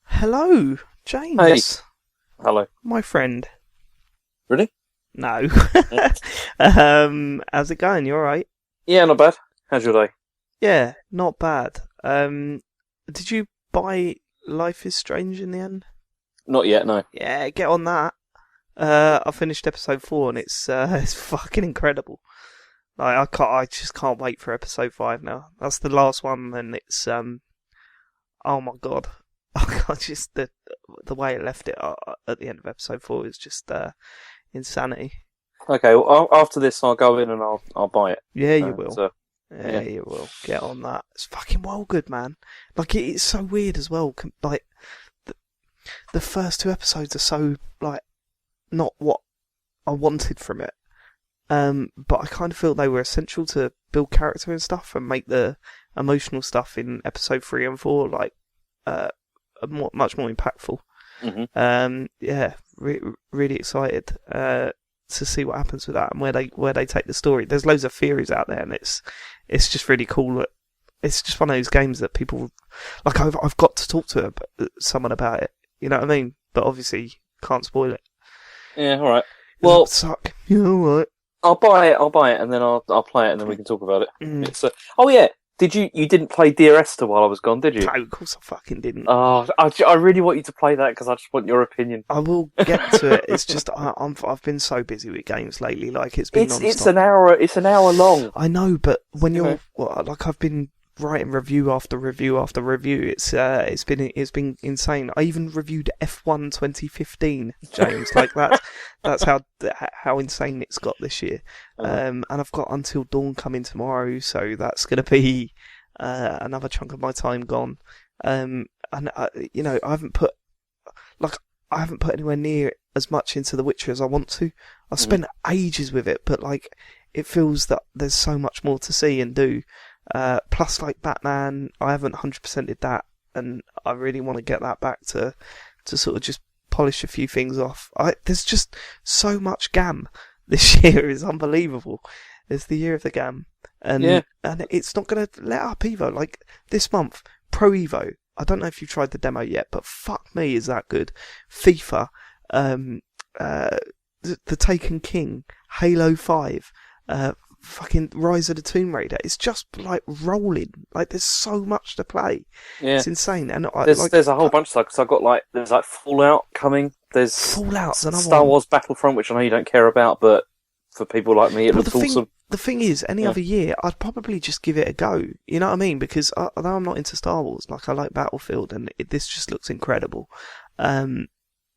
Hello, James. Hey. Hello. My friend. Really? No. How's it going? You alright? Yeah, not bad. How's your day? Yeah, not bad. Did you buy Life is Strange in the end? Not yet, no. Yeah, get on that. I finished episode 4 and it's fucking incredible. Like, I just can't wait for episode 5 now. That's the last one and it's, oh my god. Just the way it left it at the end of episode 4 is just insanity. Okay, well, after this I'll go in and I'll buy it. Yeah, you will. So, yeah, you will. Get on that. It's fucking well good, man. Like, it's so weird as well. Like, the first 2 episodes are so, like, not what I wanted from it. But I kind of feel they were essential to build character and stuff and make the emotional stuff in episode 3 and 4, like, much more impactful. Mm-hmm. Really excited to see what happens with that and where they take the story. There's loads of theories out there, and it's just really cool. That it's just one of those games that people like. I've got to talk to someone about it. You know what I mean? But obviously can't spoil it. Yeah, all right. Well, suck. You know what? I'll buy it, and then I'll play it, and then we can talk about it. Mm. It's oh yeah. You didn't play Dear Esther while I was gone, did you? No, of course I fucking didn't. Oh, I really want you to play that because I just want your opinion. I will get to it. It's just I've been so busy with games lately. Like it's been non-stop. It's an hour long. I know, but when you're like I've been writing review after review after review. It's been insane. I even reviewed F1 2015, James. Like that's how insane it's got this year. And I've got Until Dawn coming tomorrow, so that's gonna be another chunk of my time gone. And you know, I haven't put anywhere near as much into The Witcher as I want to. I've spent ages with it, but like it feels that there's so much more to see and do. Plus, like Batman, I haven't 100%ed that, and I really want to get that back to sort of just polish a few things off. There's just so much GAM this year. Is unbelievable. It's the year of the GAM, and it's not going to let up either. Like this month, Pro Evo. I don't know if you've tried the demo yet, but fuck me, is that good? FIFA, The Taken King, Halo 5, fucking Rise of the Tomb Raider. It's just like rolling. Like there's so much to play. Yeah. It's insane. And there's a whole bunch of stuff. Because I've got there's Fallout coming. There's Fallout, Star Wars Battlefront, which I know you don't care about, but for people like me, it looks awesome. The thing is, any other year, I'd probably just give it a go. You know what I mean? Because although I'm not into Star Wars, like I like Battlefield, and this just looks incredible. And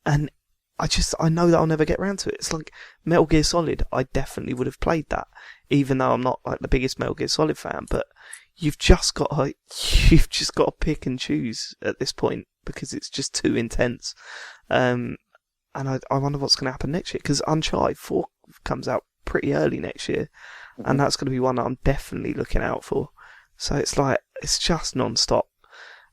I know that I'll never get around to it. It's like Metal Gear Solid. I definitely would have played that, even though I'm not like the biggest Metal Gear Solid fan. But you've just got to pick and choose at this point because it's just too intense. And I wonder what's going to happen next year because Uncharted 4 comes out pretty early next year, and that's going to be one that I'm definitely looking out for. So it's just non-stop.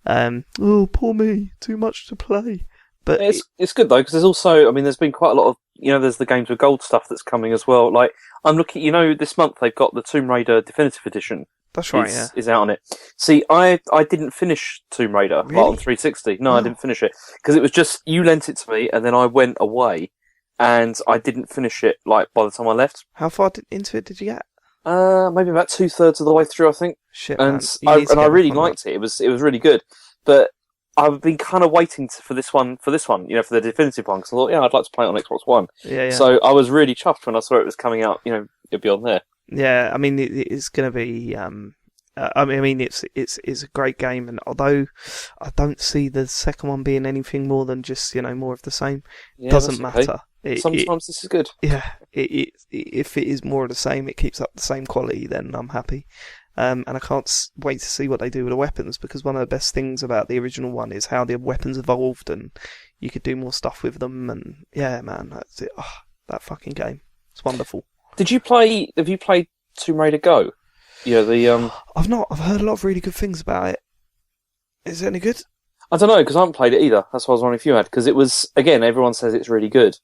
Oh, poor me, too much to play. But it's good though because there's also, I mean, there's been quite a lot of, there's the Games with Gold stuff that's coming as well. Like I'm looking, this month they've got the Tomb Raider Definitive Edition. That's right, is out on it. See, I didn't finish Tomb Raider on 360. No, I didn't finish it because it was just you lent it to me and then I went away and I didn't finish it. Like by the time I left. How far into it did you get? Maybe about 2/3 of the way through, I think. Shit, and man. I really liked it. It was really good, but I've been kind of waiting for this one, for the definitive one, because I thought, I'd like to play it on Xbox One. Yeah. So I was really chuffed when I saw it was coming out, it'd be on there. Yeah, I mean, it's going to be, it's a great game, and although I don't see the second one being anything more than just, more of the same, doesn't matter. Sometimes this is good. Yeah, if it is more of the same, it keeps up the same quality, then I'm happy. And I can't wait to see what they do with the weapons, because one of the best things about the original one is how the weapons evolved and you could do more stuff with them. And yeah, man, that's it. Oh, that fucking game. It's wonderful. Have you played Tomb Raider Go? I've not. I've heard a lot of really good things about it. Is it any good? I don't know, because I haven't played it either. That's why I was wondering if you had, because it was, again, everyone says it's really good.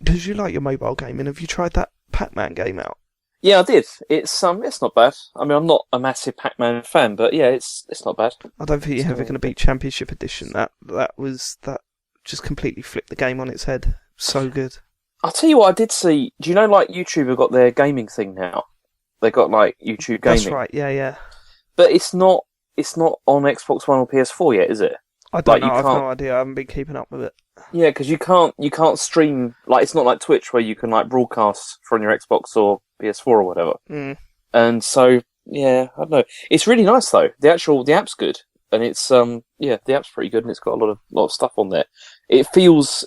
Because you like your mobile game, and have you tried that Pac-Man game out? Yeah, I did. It's not bad. I mean, I'm not a massive Pac-Man fan, but yeah, it's not bad. I don't think you're ever going to beat Championship Edition. That just completely flipped the game on its head. So good. I'll tell you what I did see. Do you know, like, YouTube have got their gaming thing now? They got like YouTube gaming. That's right. Yeah. But it's not on Xbox One or PS4 yet, is it? I don't know. I've no idea. I haven't been keeping up with it. Yeah, because you can't stream, like, it's not like Twitch where you can like broadcast from your Xbox or PS4 or whatever. Mm. And so, yeah, I don't know. It's really nice though. The app's good, and it's the app's pretty good, and it's got a lot of stuff on there. It feels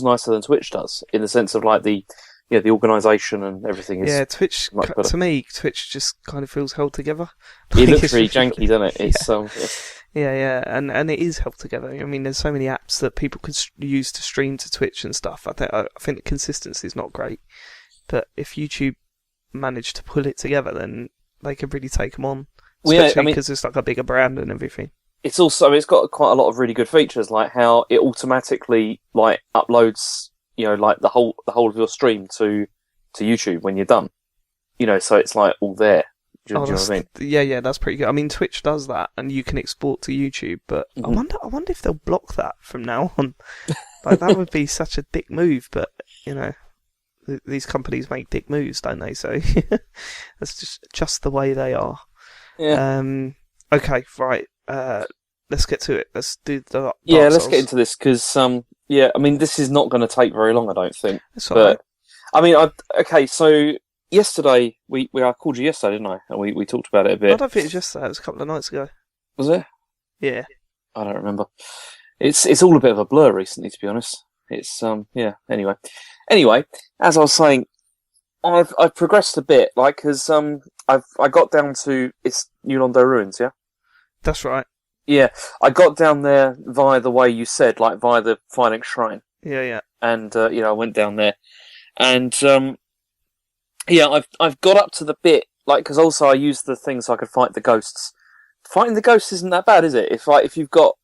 nicer than Twitch does, in the sense of like the organisation and everything is. Yeah, Twitch to me, Twitch just kind of feels held together. It looks really janky, doesn't it? It's Yeah, and it is held together. I mean, there's so many apps that people could use to stream to Twitch and stuff. I think the consistency is not great, but if YouTube managed to pull it together, then they could really take them on. Especially because it's like a bigger brand and everything. It's got quite a lot of really good features, like how it automatically like uploads, like the whole of your stream to YouTube when you're done. So it's like all there. Do you know what I mean? Yeah, that's pretty good. I mean, Twitch does that, and you can export to YouTube, but I wonder if they'll block that from now on. Like, that would be such a dick move, but these companies make dick moves, don't they? So that's just the way they are. Yeah. Okay, right. Let's get to it. Let's do the Dark Souls. Let's get into this because I mean, this is not going to take very long, I don't think. That's all right. I mean, so yesterday I called you yesterday, didn't I? And we talked about it a bit. I don't think it was yesterday. It was a couple of nights ago. Was it? Yeah. I don't remember. It's all a bit of a blur recently, to be honest. It's Anyway, as I was saying, I've progressed a bit, like, because I got down to it's New Londo Ruins, yeah. That's right. Yeah, I got down there via the way you said, like via the Phoenix Shrine. Yeah. And I went down there, and I've got up to the bit, like, because also I used the thing so I could fight the ghosts. Fighting the ghosts isn't that bad, is it? If you've got,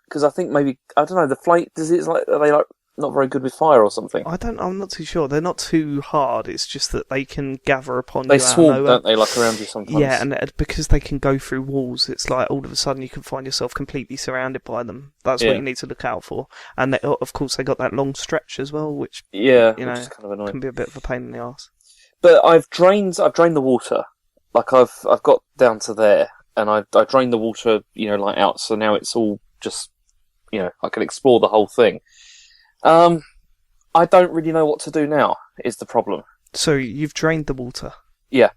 because I think maybe I don't know, the flame are they like not very good with fire or something? I'm not too sure. They're not too hard. It's just that they can gather upon they you. They swarm, don't they? Like around you sometimes. Yeah, and because they can go through walls, it's like all of a sudden you can find yourself completely surrounded by them. That's what you need to look out for. And of course, they got that long stretch as well, which which is kind of annoying. Can be a bit of a pain in the arse. But I've drained the water. Like I've got down to there, and I drained the water, like out. So now it's all just, I can explore the whole thing. I don't really know what to do now, is the problem. So you've drained the water? Yeah.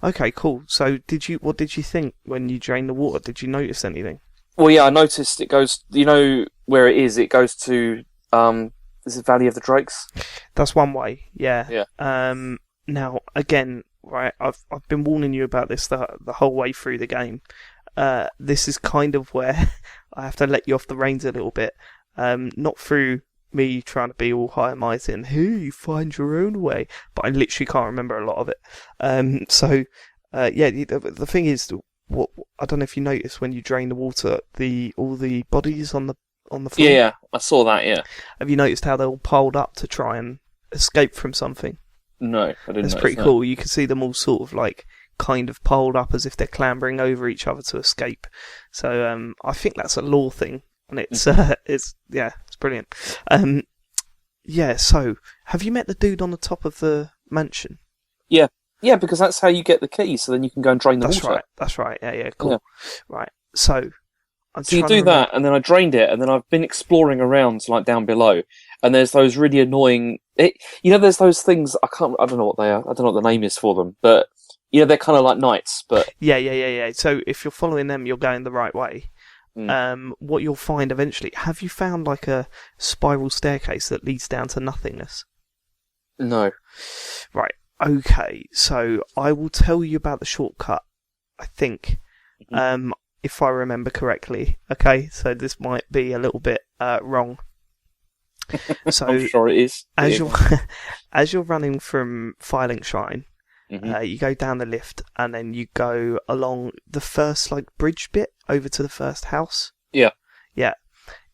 Okay, cool. So what did you think when you drained the water? Did you notice anything? Well, yeah, I noticed it goes, where it is? It goes to, is it Valley of the Drakes? That's one way, yeah. Yeah. Now, again, right, I've been warning you about this the whole way through the game. This is kind of where I have to let you off the reins a little bit. Not through me trying to be all high and mighty and you find your own way, but I literally can't remember a lot of it. The thing is, what I don't know if you noticed when you drain the water, all the bodies on the floor. Yeah, I saw that. Yeah. Have you noticed how they're all piled up to try and escape from something? No, I didn't. It's pretty cool. You can see them all sort of like kind of piled up as if they're clambering over each other to escape. So I think that's a lore thing. And it's brilliant. So have you met the dude on the top of the mansion? Yeah, because that's how you get the key. So then you can go and drain the water. That's right. Yeah, cool. Yeah. Right. So you do that, and then I drained it, and then I've been exploring around like down below, and there's those really annoying. There's those things I don't know what they are. I don't know what the name is for them, but they're kind of like knights. But yeah. So if you're following them, you're going the right way. What you'll find eventually, have you found like a spiral staircase that leads down to nothingness? No. Right, okay, so I will tell you about the shortcut, I think, if I remember correctly. Okay, so this might be a little bit wrong. So I'm sure it is. As you're running from Firelink Shrine, you go down the lift and then you go along the first like bridge bit over to the first house. Yeah.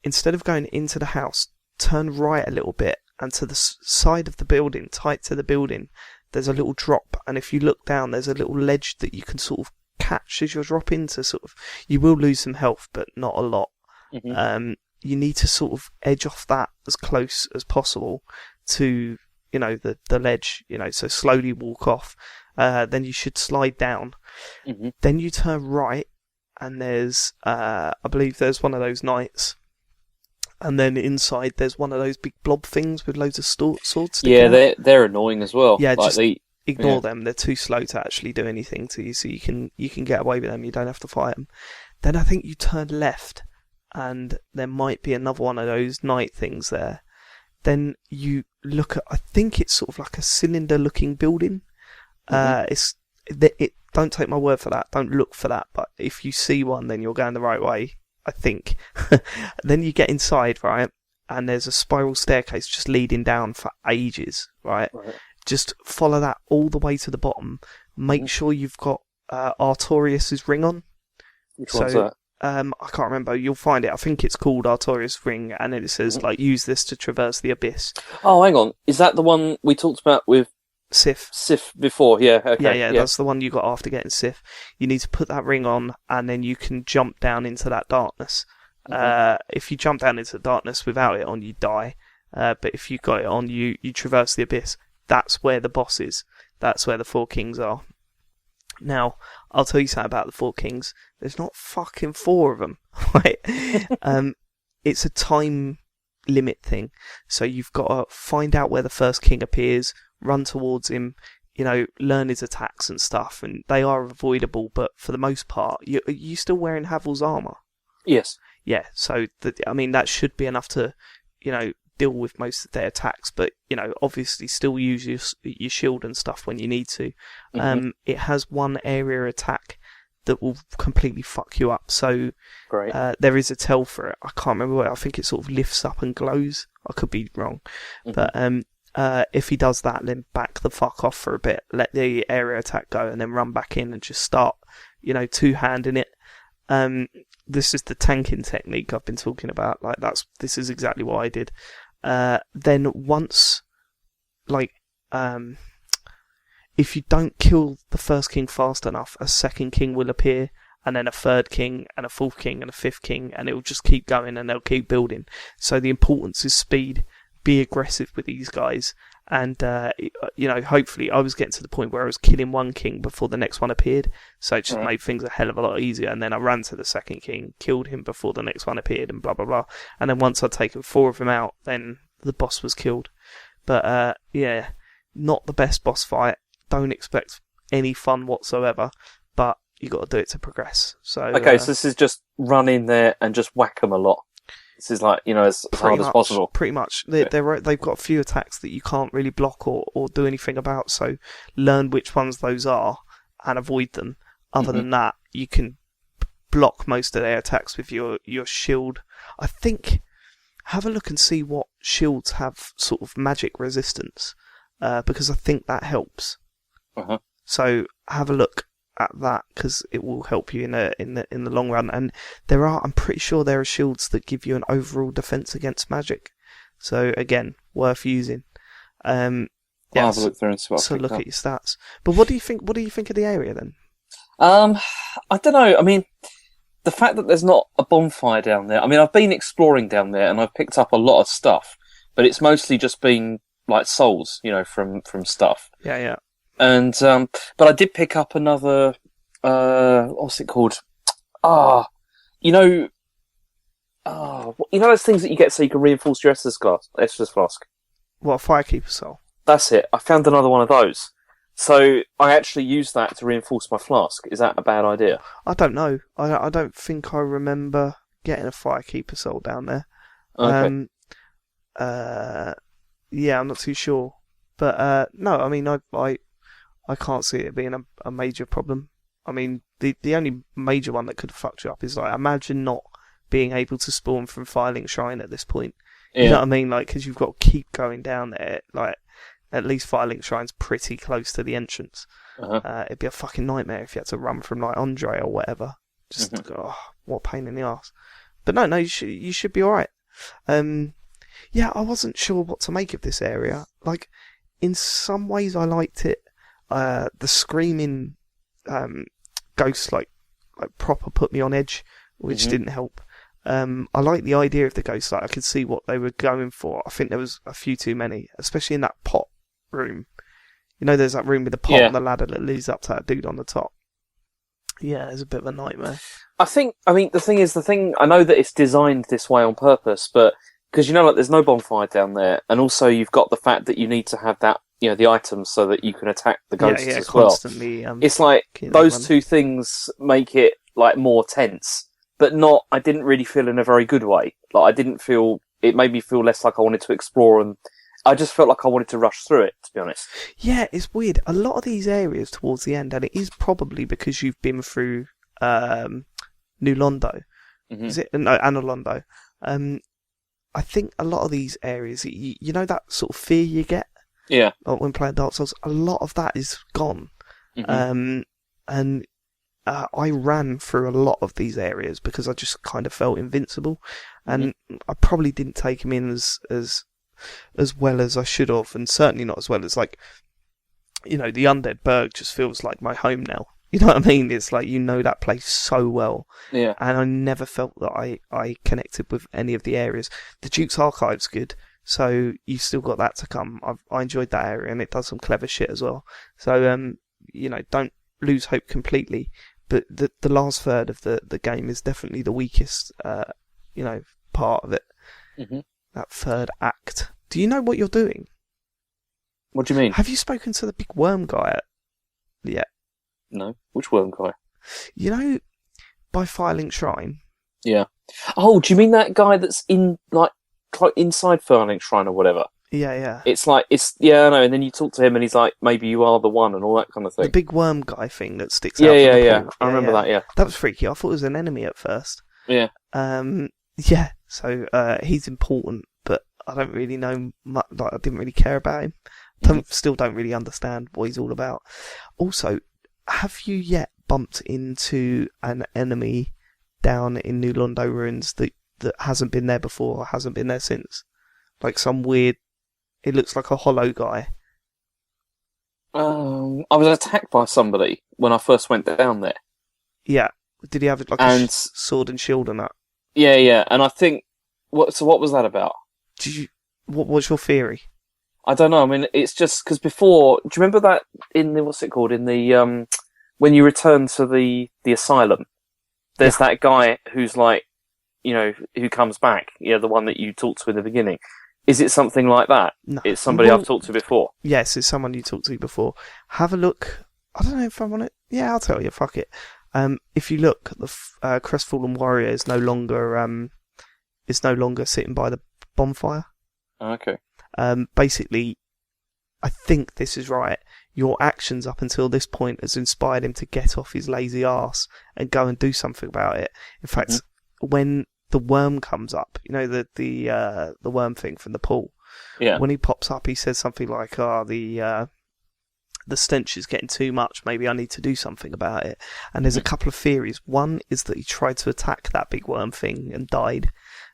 Instead of going into the house, turn right a little bit and to the side of the building, tight to the building, there's a little drop, and if you look down, there's a little ledge that you can sort of catch as you're dropping to sort of. You will lose some health, but not a lot. You need to sort of edge off that as close as possible to, the ledge, so slowly walk off. Then you should slide down. Then you turn right, and there's, I believe there's one of those knights. And then inside there's one of those big blob things with loads of swords sticking out. They're annoying as well. Yeah, just ignore them. They're too slow to actually do anything to you, so you can get away with them. You don't have to fight them. Then I think you turn left, and there might be another one of those knight things there. Then you look at, I think it's sort of like a cylinder-looking building. Don't take my word for that. Don't look for that. But if you see one, then you're going the right way, I think. Then you get inside, right? And there's a spiral staircase just leading down for ages, right? Just follow that all the way to the bottom. Make sure you've got Artorias' ring on. Which one's that? I can't remember. You'll find it. I think it's called Artorias' ring, and it says, use this to traverse the abyss. Oh, hang on. Is that the one we talked about with Sif before? Yeah, okay. Yeah, that's the one you got after getting Sif. You need to put that ring on, and then you can jump down into that darkness. If you jump down into the darkness without it on, you die. But if you got it on, you traverse the abyss. That's where the boss is. That's where the four kings are. Now, I'll tell you something about the four kings. There's not fucking four of them, right? It's a time limit thing. So you've got to find out where the first king appears, run towards him, learn his attacks and stuff, and they are avoidable, but for the most part, you still wearing Havel's armour? Yes. Yeah, so, that should be enough to, deal with most of their attacks, but, obviously still use your shield and stuff when you need to. It has one area attack that will completely fuck you up, so great. There is a tell for it. I can't remember what, I think it sort of lifts up and glows. I could be wrong. But if he does that, then back the fuck off for a bit, let the area attack go, and then run back in and just start, two-handing it. This is the tanking technique I've been talking about. Like, this is exactly what I did. Then once, if you don't kill the first king fast enough, a second king will appear, and then a third king, and a fourth king, and a fifth king, and it will just keep going, and they'll keep building. So the importance is speed. Be aggressive with these guys, and hopefully I was getting to the point where I was killing one king before the next one appeared, so it just made things a hell of a lot easier. And then I ran to the second king, killed him before the next one appeared, and blah blah blah. And then once I'd taken 4 of them out, then the boss was killed. But not the best boss fight. Don't expect any fun whatsoever, but you got to do it to progress. So so this is just run in there and just whack them a lot. This is like, as hard as possible. Pretty much. They've got a few attacks that you can't really block or do anything about, so learn which ones those are and avoid them. Other than that, you can block most of their attacks with your shield. I think, have a look and see what shields have sort of magic resistance, because I think that helps. So have a look at that, because it will help you in the long run. And I'm pretty sure there are shields that give you an overall defense against magic. So again, worth using. I'll have a look through and see what so look at your stats. But what do you think? What do you think of the area then? I don't know. I mean, the fact that there's not a bonfire down there. I mean, I've been exploring down there and I've picked up a lot of stuff, but it's mostly just been like souls, from stuff. Yeah. And but I did pick up another what's it called? Those things that you get so you can reinforce your Estus flask. What, Firekeeper Soul? That's it. I found another one of those. So I actually used that to reinforce my flask. Is that a bad idea? I don't know. I don't think I remember getting a Firekeeper Soul down there. Okay. Yeah, I'm not too sure. But no, I mean, I can't see it being a major problem. I mean, the only major one that could have fucked you up is, imagine not being able to spawn from Firelink Shrine at this point. You know what I mean? Because you've got to keep going down there. At least Firelink Shrine's pretty close to the entrance. It'd be a fucking nightmare if you had to run from, Andre or whatever. Just, what a pain in the arse. But no, you should be alright. Yeah, I wasn't sure what to make of this area. In some ways I liked it. The screaming ghosts like proper put me on edge, which didn't help. I like the idea of the ghosts. Like I could see what they were going for. I think there was a few too many, especially in that pot room. You know, there's that room with the pot and the ladder that leads up to that dude on the top. Yeah, it's a bit of a nightmare. I mean, the thing, I know that it's designed this way on purpose, but, because like, there's no bonfire down there, and also you've got the fact that you need to have that, the items so that you can attack the ghosts as constantly, well. It's like, those two things make it, like, more tense, but I didn't really feel in a very good way. Like, it made me feel less like I wanted to explore, and I just felt like I wanted to rush through it, to be honest. Yeah, it's weird. A lot of these areas towards the end, and it is probably because you've been through New Londo. Is it? No, Anna Londo. I think a lot of these areas, you know that sort of fear you get? Yeah. When playing Dark Souls, a lot of that is gone. And I ran through a lot of these areas because I just kind of felt invincible. And I probably didn't take them in as well as I should have, and certainly not as well as, like, the Undead Burg just feels like my home now. You know what I mean? It's like, that place so well. Yeah. And I never felt that I connected with any of the areas. The Duke's Archive's good, so you've still got that to come. I enjoyed that area, and it does some clever shit as well. So, don't lose hope completely. But the last third of the game is definitely the weakest, part of it. That third act. Do you know what you're doing? What do you mean? Have you spoken to the big worm guy yet? No. Which worm guy? You know, by Firelink Shrine? Yeah. Oh, do you mean that guy that's in, like inside Firelink Shrine or whatever? Yeah. It's like, I know, and then you talk to him and he's like, maybe you are the one and all that kind of thing. The big worm guy thing that sticks out from the pool. I remember that, yeah. That was freaky. I thought it was an enemy at first. Yeah. Yeah, so he's important, but I don't really know much, like, I didn't really care about him. Still don't really understand what he's all about. Also, have you yet bumped into an enemy down in New Londo Ruins that hasn't been there before or hasn't been there since? Like some weird, it looks like a hollow guy. I was attacked by somebody when I first went down there. Yeah. Did he have like a sword and shield and that? Yeah, and I think, what was that about? What's your theory? I don't know, I mean, it's just, because before, do you remember that in the, what's it called, in the, when you return to the asylum, there's that guy who's like, who comes back, the one that you talked to in the beginning. Is it something like that? No. It's somebody I've talked to before? Yes, it's someone you talked to before. Have a look. I don't know if I want it. Yeah, I'll tell you, fuck it. If you look, the crestfallen warrior is no longer sitting by the bonfire. Okay. Basically, I think this is right. Your actions up until this point has inspired him to get off his lazy arse and go and do something about it. In fact, when the worm comes up, the worm thing from the pool. Yeah. When he pops up, he says something like, the stench is getting too much, maybe I need to do something about it. And there's a couple of theories. One is that he tried to attack that big worm thing and died,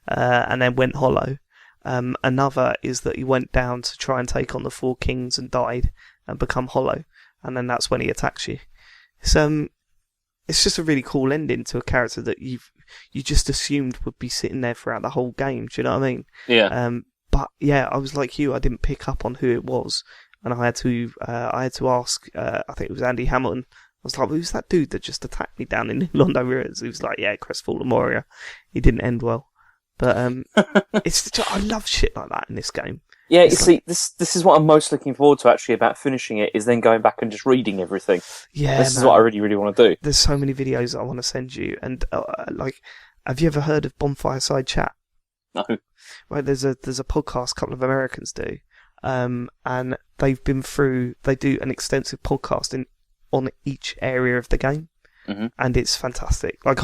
and then went hollow. Another is that he went down to try and take on the four kings and died and become hollow, and then that's when he attacks you. It's just a really cool ending to a character that you just assumed would be sitting there throughout the whole game. Do you know what I mean? Yeah. But yeah, I was like you. I didn't pick up on who it was, and I had to ask. I think it was Andy Hamilton. I was like, "Who's that dude that just attacked me down in Londo Ruins?" He was like, "Yeah, Crestfallen Warrior." He didn't end well, but I love shit like that in this game. Yeah, you see, this is what I'm most looking forward to actually about finishing it, is then going back and just reading everything. Yeah, this is what I really, really want to do. There's so many videos I want to send you, and have you ever heard of Bonfire Side Chat? No. Right, there's a podcast a couple of Americans do, and they've been through. They do an extensive podcast on each area of the game, and it's fantastic. Like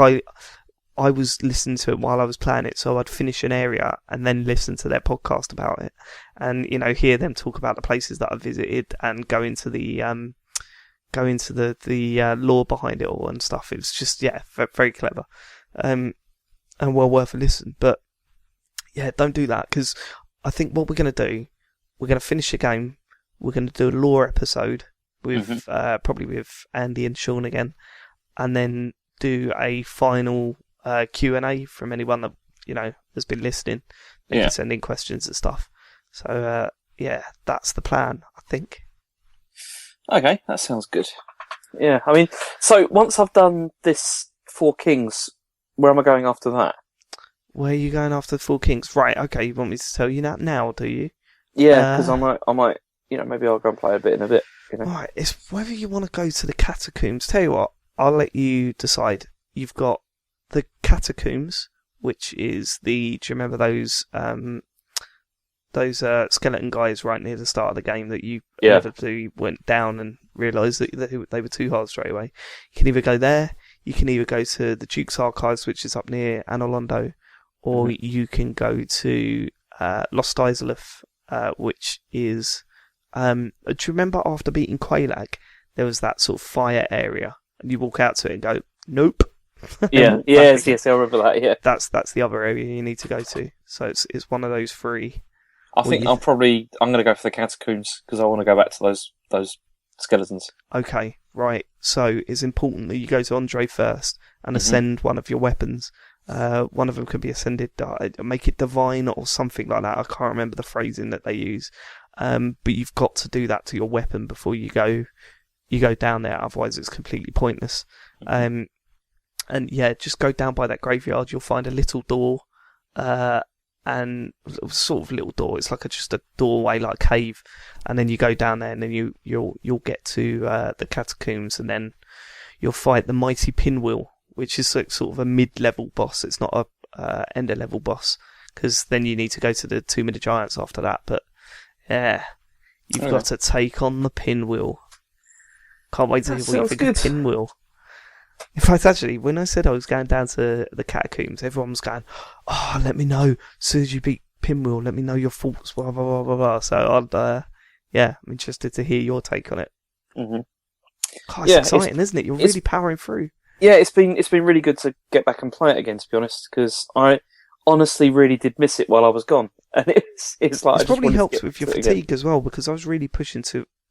I was listening to it while I was playing it, so I'd finish an area and then listen to their podcast about it, and hear them talk about the places that I visited and go into the lore behind it all and stuff. It was just very clever, and well worth a listen. But yeah, don't do that, because I think what we're going to do, we're going to finish the game, we're going to do a lore episode with probably with Andy and Sean again, and then do a final Q&A from anyone that has been listening. They can send in questions and stuff. So that's the plan, I think. Okay, that sounds good. Yeah, I mean, so once I've done this Four Kings, where am I going after that? Where are you going after the Four Kings? Right, okay, you want me to tell you that now, do you? Yeah, because I might, maybe I'll go and play a bit in a bit. Right, it's whether you want to go to the catacombs. Tell you what, I'll let you decide. You've got the catacombs, which is do you remember those skeleton guys right near the start of the game that you inevitably went down and realised that they were too hard straight away? You can either go there, you can either go to the Duke's Archives, which is up near Londo, or you can go to Lost Isleth, which is... do you remember after beating Quelaag, there was that sort of fire area, and you walk out to it and go, nope. Yes, I remember that. Yeah, that's the other area you need to go to. So it's one of those three. I think I'm going to go for the catacombs because I want to go back to those skeletons. Okay, right. So it's important that you go to Andre first and ascend one of your weapons. One of them can be ascended, make it divine or something like that. I can't remember the phrasing that they use. But you've got to do that to your weapon before you go down there. Otherwise, it's completely pointless. And yeah, just go down by that graveyard. You'll find a little door, and sort of little door. It's like just a doorway, like a cave. And then you go down there, and then you'll get to the catacombs, and then you'll fight the mighty Pinwheel, which is sort of a mid-level boss. It's not a ender-level boss, because then you need to go to the Tomb of the Giants after that. But yeah, you've got to take on the Pinwheel. Can't wait to hear what you think of Pinwheel. In fact, actually, when I said I was going down to the catacombs, everyone was going, "Oh, let me know as soon as you beat Pinwheel. Let me know your thoughts." Blah blah blah blah blah. So I'm interested to hear your take on it. Mm-hmm. God, it's exciting, isn't it? You're really powering through. Yeah, it's been really good to get back and play it again. To be honest, because I honestly really did miss it while I was gone, and it's like it's probably helped with your fatigue as well, because I was really pushing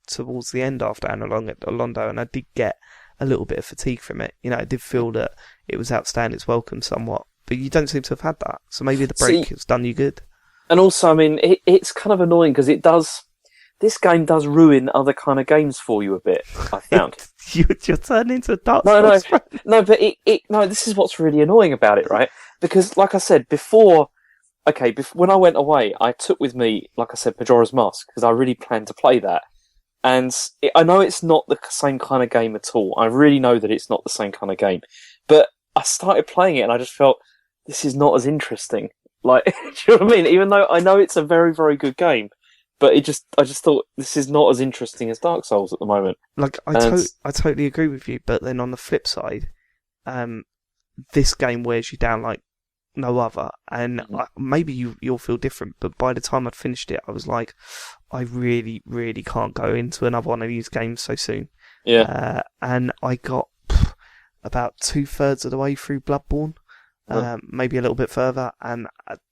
towards the end after Londo, and I did get a little bit of fatigue from it. I did feel that it was outstaying its welcome somewhat, but you don't seem to have had that. So maybe the break has done you good. And also, I mean, it's kind of annoying because this game does ruin other kind of games for you a bit, I found. You're turning into Dark Souls. No, but this is what's really annoying about it, right? Because, like I said, when I went away, I took with me, like I said, Majora's Mask, because I really planned to play that. And I know it's not the same kind of game at all. I really know that it's not the same kind of game. But I started playing it and I just felt, this is not as interesting. Like, do you know what I mean? Even though I know it's a very, very good game. But I just thought, this is not as interesting as Dark Souls at the moment. Like, I totally agree with you. But then on the flip side, this game wears you down like no other, and maybe you'll feel different, but by the time I'd finished it, I was like, I really, really can't go into another one of these games so soon. Yeah. And I got about 2/3 of the way through Bloodborne, maybe a little bit further, and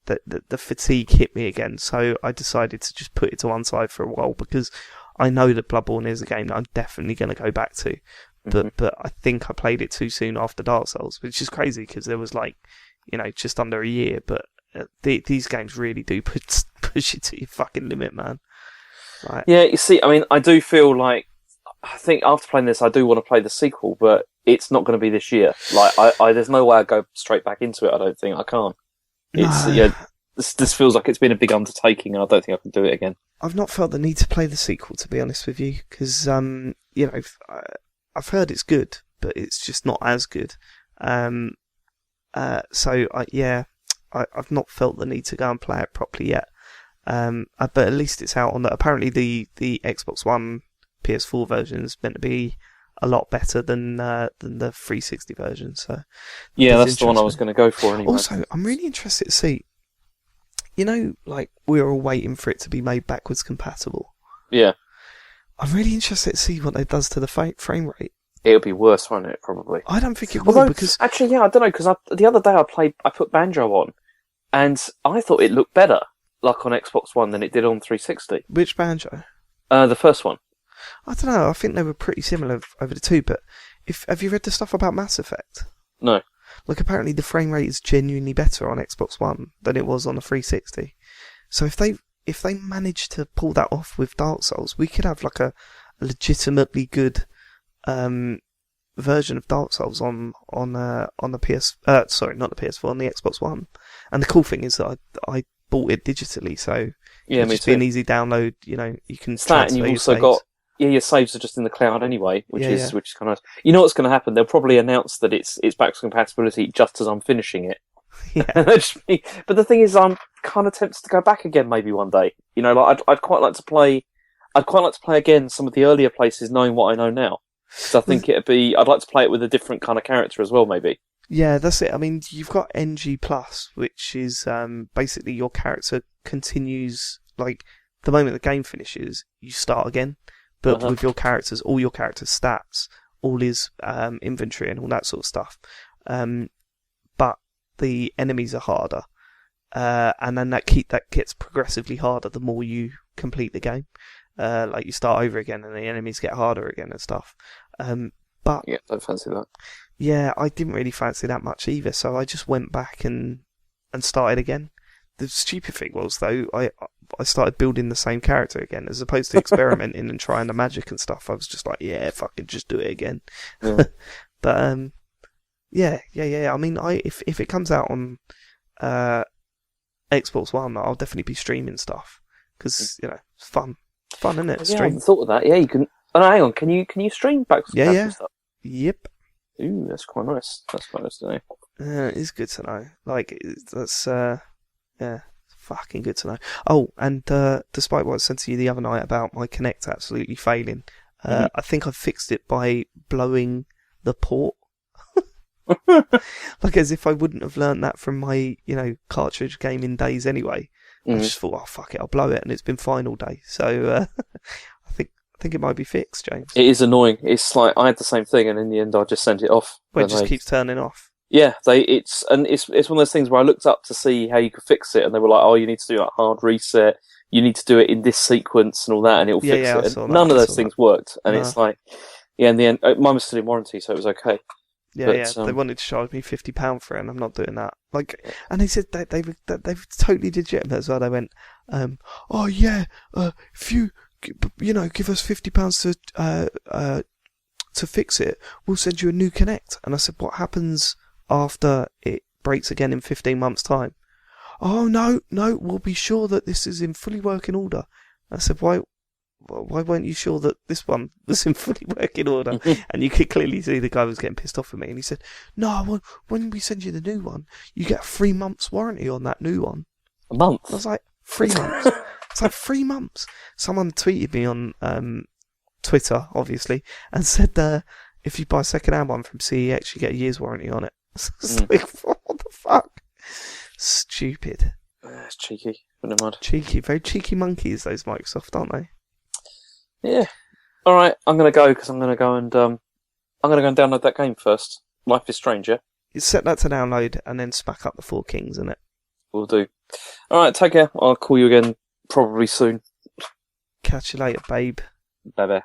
the fatigue hit me again, so I decided to just put it to one side for a while, because I know that Bloodborne is a game that I'm definitely going to go back to, but I think I played it too soon after Dark Souls, which is crazy, because there was like, just under a year, but these games really do push you to your fucking limit, man. Right. Yeah, you see, I mean, I do feel like, I think after playing this, I do want to play the sequel, but it's not going to be this year. Like, there's no way I'd go straight back into it, I don't think. I can't. This feels like it's been a big undertaking, and I don't think I can do it again. I've not felt the need to play the sequel, to be honest with you, because, I've heard it's good, but it's just not as good. I've not felt the need to go and play it properly yet. But at least it's out on apparently the Xbox One PS4 version is meant to be a lot better than the 360 version. So yeah, that's the one I was going to go for anyway. Also, I'm really interested to see, like we're all waiting for it to be made backwards compatible. Yeah. I'm really interested to see what it does to the frame rate. It'll be worse, won't it? Probably. I don't think it will, because actually, yeah, I don't know, because the other day I put Banjo on, and I thought it looked better, like on Xbox One, than it did on 360. Which Banjo? The first one. I don't know. I think they were pretty similar over the two. But have you read the stuff about Mass Effect? No. Like, apparently the frame rate is genuinely better on Xbox One than it was on the 360. So if they manage to pull that off with Dark Souls, we could have like a legitimately good version of Dark Souls on the PS. Sorry, not the PS4, on the Xbox One. And the cool thing is that I bought it digitally, so Yeah, it'll me just too. be an easy download. You know, you can It's that, and you've also got your saves are just in the cloud anyway, which is kind of. You know what's going to happen? They'll probably announce that it's backwards compatibility just as I'm finishing it. Yeah. But the thing is, I'm kind of tempted to go back again maybe one day. You know, like I'd quite like to play. I'd quite like to play again some of the earlier places, knowing what I know now. So I think I'd like to play it with a different kind of character as well, maybe. Yeah, that's it. I mean, you've got NG Plus, which is basically your character continues, like, the moment the game finishes, you start again. But with your characters, all your characters' stats, all his inventory and all that sort of stuff. But the enemies are harder. And then that gets progressively harder the more you complete the game. Like, you start over again and the enemies get harder again and stuff. But yeah, don't fancy that. Yeah, I didn't really fancy that much either, so I just went back and started again. The stupid thing was, though, I started building the same character again, as opposed to experimenting and trying the magic and stuff. I was just like, yeah, fucking just do it again. Yeah. But yeah. I mean, if it comes out on Xbox One, I'll definitely be streaming stuff because it's fun, isn't it? Yeah, I hadn't thought of that. Yeah, you can. Oh, no, hang on. Can you stream backwards compatible stuff? Yep. Ooh, that's quite nice. That's quite nice to know. It's good to know. Like, that's fucking good to know. Oh, and despite what I said to you the other night about my Kinect absolutely failing, I think I fixed it by blowing the port. Like, as if I wouldn't have learnt that from my, cartridge gaming days anyway. I just thought, oh, fuck it, I'll blow it, and it's been fine all day. So, I think it might be fixed, James. It is annoying. It's like, I had the same thing, and in the end I just sent it off. Well, it just keeps turning off. Yeah, it's one of those things where I looked up to see how you could fix it, and they were like, oh, you need to do a hard reset, you need to do it in this sequence and all that, and it'll fix it. And none of those things worked, and it's like, in the end, mine was still in warranty, so it was okay. Yeah, they wanted to charge me £50 for it, and I'm not doing that. Like, and they said they were totally legitimate as well. They went, oh yeah, if you give us £50 to fix it, we'll send you a new Kinect. And I said, what happens after it breaks again in 15 months' time? Oh no, we'll be sure that this is in fully working order. I said, why weren't you sure that this one was in fully working order? And you could clearly see the guy was getting pissed off at me. And he said, no, when we send you the new one, you get 3 months warranty on that new one. A month? I was like, 3 months? It's like 3 months. Someone tweeted me on Twitter, obviously, and said if you buy a second-hand one from CEX, you get a year's warranty on it. It's like, what the fuck? Stupid. It's cheeky, but never mind. Cheeky, very cheeky monkeys, those Microsoft, aren't they? Yeah. All right, I'm gonna go because I'm gonna go and download that game first. Life is Strange, yeah? You set that to download and then smack up the 4 Kings in it. Will do. All right, take care. I'll call you again probably soon. Catch you later, babe. Bye bye.